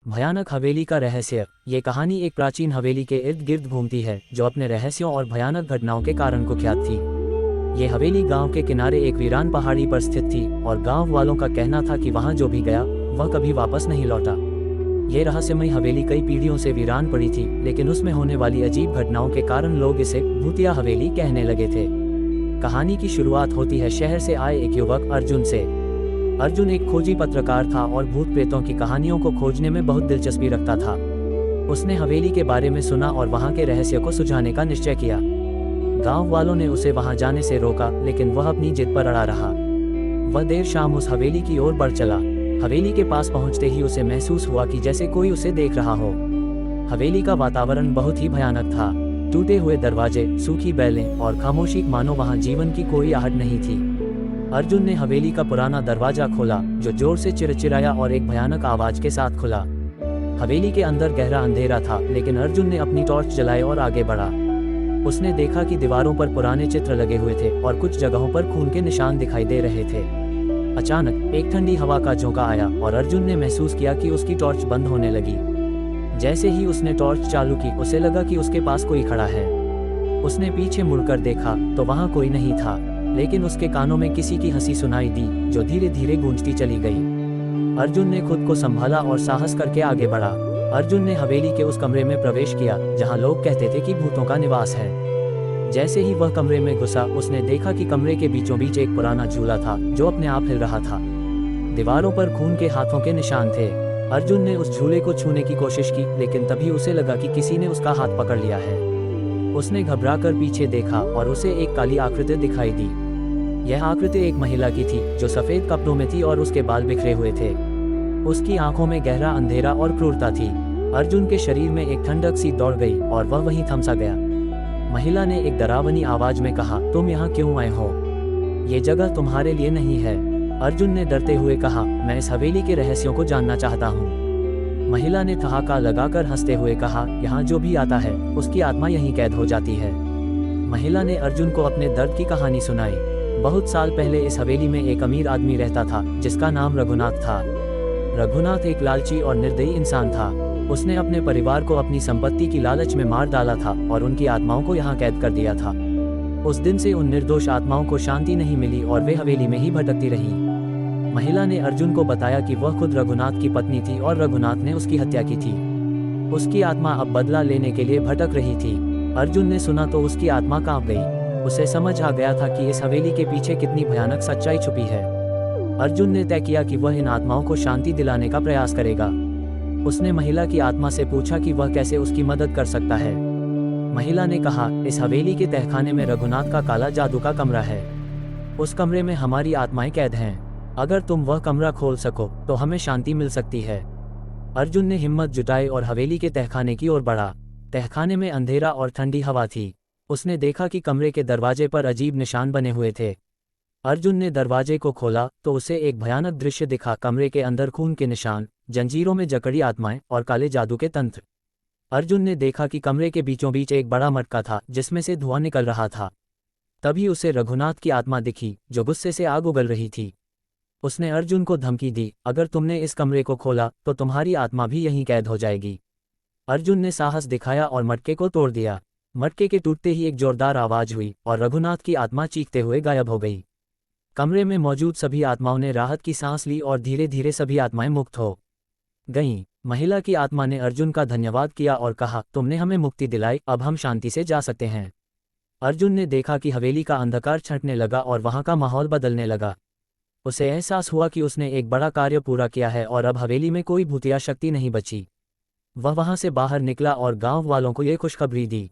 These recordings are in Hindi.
भयानक हवेली का रहस्य। ये कहानी एक प्राचीन हवेली के इर्द गिर्द घूमती है जो अपने रहस्यों और भयानक घटनाओं के कारण कुख्यात थी। ये हवेली गांव के किनारे एक वीरान पहाड़ी पर स्थित थी और गांव वालों का कहना था कि वहां जो भी गया वह कभी वापस नहीं लौटा। ये रहस्यमयी हवेली कई पीढ़ियों से वीरान पड़ी थी, लेकिन उसमें होने वाली अजीब घटनाओं के कारण लोग इसे भूतिया हवेली कहने लगे थे। कहानी की शुरुआत होती है शहर से आए एक युवक अर्जुन से। अर्जुन एक खोजी पत्रकार था और भूत प्रेतों की कहानियों को खोजने में बहुत दिलचस्पी रखता था। उसने हवेली के बारे में सुना और वहां के रहस्य को सुलझाने का निश्चय किया। गांव वालों ने उसे वहां जाने से रोका, लेकिन वह अपनी जिद पर अड़ा रहा। वह देर शाम उस हवेली की ओर बढ़ चला। हवेली के पास पहुंचते ही उसे महसूस हुआ कि जैसे कोई उसे देख रहा हो। हवेली का वातावरण बहुत ही भयानक था। टूटे हुए दरवाजे, सूखी बैलें और खामोशी, मानो वहां जीवन की कोई आहट नहीं थी। अर्जुन ने हवेली का पुराना दरवाजा खोला, जो जोर से चिरचिराया और एक भयानक आवाज के साथ खुला। हवेली के अंदर गहरा अंधेरा था, लेकिन अर्जुन ने अपनी टॉर्च जलाई और आगे बढ़ा। उसने देखा कि दीवारों पर पुराने चित्र लगे हुए थे और कुछ जगहों पर खून के निशान दिखाई दे रहे थे। अचानक एक ठंडी हवा का झोंका आया और अर्जुन ने महसूस किया कि उसकी टॉर्च बंद होने लगी। जैसे ही उसने टॉर्च चालू की, उसे लगा कि उसके पास कोई खड़ा है। उसने पीछे मुड़कर देखा तो वहां कोई नहीं था, लेकिन उसके कानों में किसी की हंसी सुनाई दी जो धीरे धीरे गूंजती चली गई। अर्जुन ने खुद को संभाला और साहस करके आगे बढ़ा। अर्जुन ने हवेली के उस कमरे में प्रवेश किया जहां लोग कहते थे कि भूतों का निवास है। जैसे ही वह कमरे में घुसा, उसने देखा कि कमरे के बीचों बीच एक पुराना झूला था जो अपने आप हिल रहा था। दीवारों पर खून के हाथों के निशान थे। अर्जुन ने उस झूले को छूने की कोशिश की, लेकिन तभी उसे लगा कि किसी ने उसका हाथ पकड़ लिया है। उसने घबराकर पीछे देखा और उसे एक काली आकृति दिखाई दी। यह आकृति एक महिला की थी जो सफेद कपड़ों में थी और उसके बाल बिखरे हुए थे। उसकी आंखों में गहरा अंधेरा और क्रूरता थी। अर्जुन के शरीर में एक ठंडक सी दौड़ गई और वह वहीं थम सा गया। महिला ने एक डरावनी आवाज में कहा, तुम यहाँ क्यों आए हो? ये जगह तुम्हारे लिए नहीं है। अर्जुन ने डरते हुए कहा, मैं इस हवेली के रहस्यों को जानना चाहता हूँ। महिला ने ठहाका लगाकर हंसते हुए कहा, यहाँ जो भी आता है उसकी आत्मा यहीं कैद हो जाती है। महिला ने अर्जुन को अपने दर्द की कहानी सुनाई। बहुत साल पहले इस हवेली में एक अमीर आदमी रहता था जिसका नाम रघुनाथ था। रघुनाथ एक लालची और निर्दयी इंसान था। उसने अपने परिवार को अपनी संपत्ति की लालच में मार डाला था और उनकी आत्माओं को यहाँ कैद कर दिया था। उस दिन से उन निर्दोष आत्माओं को शांति नहीं मिली और वे हवेली में ही भटकती रहीं। महिला ने अर्जुन को बताया कि वह खुद रघुनाथ की पत्नी थी और रघुनाथ ने उसकी हत्या की थी। उसकी आत्मा अब बदला लेने के लिए भटक रही थी। अर्जुन ने सुना तो उसकी आत्मा कांप गई। उसे समझ आ गया था कि इस हवेली के पीछे कितनी भयानक सच्चाई छुपी है। अर्जुन ने तय किया कि वह इन आत्माओं को शांति दिलाने का प्रयास करेगा। उसने महिला की आत्मा से पूछा कि वह कैसे उसकी मदद कर सकता है। महिला ने कहा, इस हवेली के तहखाने में रघुनाथ का काला जादू का कमरा है। उस कमरे में हमारी आत्माएं कैद हैं। अगर तुम वह कमरा खोल सको तो हमें शांति मिल सकती है। अर्जुन ने हिम्मत जुटाई और हवेली के तहखाने की ओर बढ़ा। तहखाने में अंधेरा और ठंडी हवा थी। उसने देखा कि कमरे के दरवाजे पर अजीब निशान बने हुए थे। अर्जुन ने दरवाजे को खोला तो उसे एक भयानक दृश्य दिखा। कमरे के अंदर खून के निशान, जंजीरों में जकड़ी आत्माएं और काले जादू के तंत्र। अर्जुन ने देखा कि कमरे के बीचों बीच एक बड़ा मटका था जिसमें से धुआं निकल रहा था। तभी उसे रघुनाथ की आत्मा दिखी जो गुस्से से आग उगल रही थी। उसने अर्जुन को धमकी दी, अगर तुमने इस कमरे को खोला तो तुम्हारी आत्मा भी यहीं कैद हो जाएगी। अर्जुन ने साहस दिखाया और मटके को तोड़ दिया। मटके के टूटते ही एक जोरदार आवाज हुई और रघुनाथ की आत्मा चीखते हुए गायब हो गई। कमरे में मौजूद सभी आत्माओं ने राहत की सांस ली और धीरे धीरे सभी आत्माएं मुक्त हो गईं। महिला की आत्मा ने अर्जुन का धन्यवाद किया और कहा, तुमने हमें मुक्ति दिलाई, अब हम शांति से जा सकते हैं। अर्जुन ने देखा कि हवेली का अंधकार छंटने लगा और वहां का माहौल बदलने लगा। उसे एहसास हुआ कि उसने एक बड़ा कार्य पूरा किया है और अब हवेली में कोई भूतिया शक्ति नहीं बची। वह वहां से बाहर निकला और गांव वालों को ये खुशखबरी दी।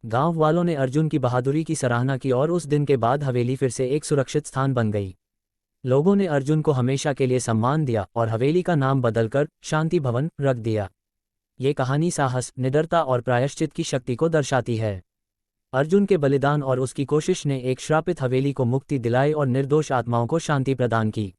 गांव वालों ने अर्जुन की बहादुरी की सराहना की और उस दिन के बाद हवेली फिर से एक सुरक्षित स्थान बन गई। लोगों ने अर्जुन को हमेशा के लिए सम्मान दिया और हवेली का नाम बदलकर शांति भवन रख दिया। ये कहानी साहस, निडरता और प्रायश्चित की शक्ति को दर्शाती है। अर्जुन के बलिदान और उसकी कोशिश ने एक श्रापित हवेली को मुक्ति दिलाई और निर्दोष आत्माओं को शांति प्रदान की।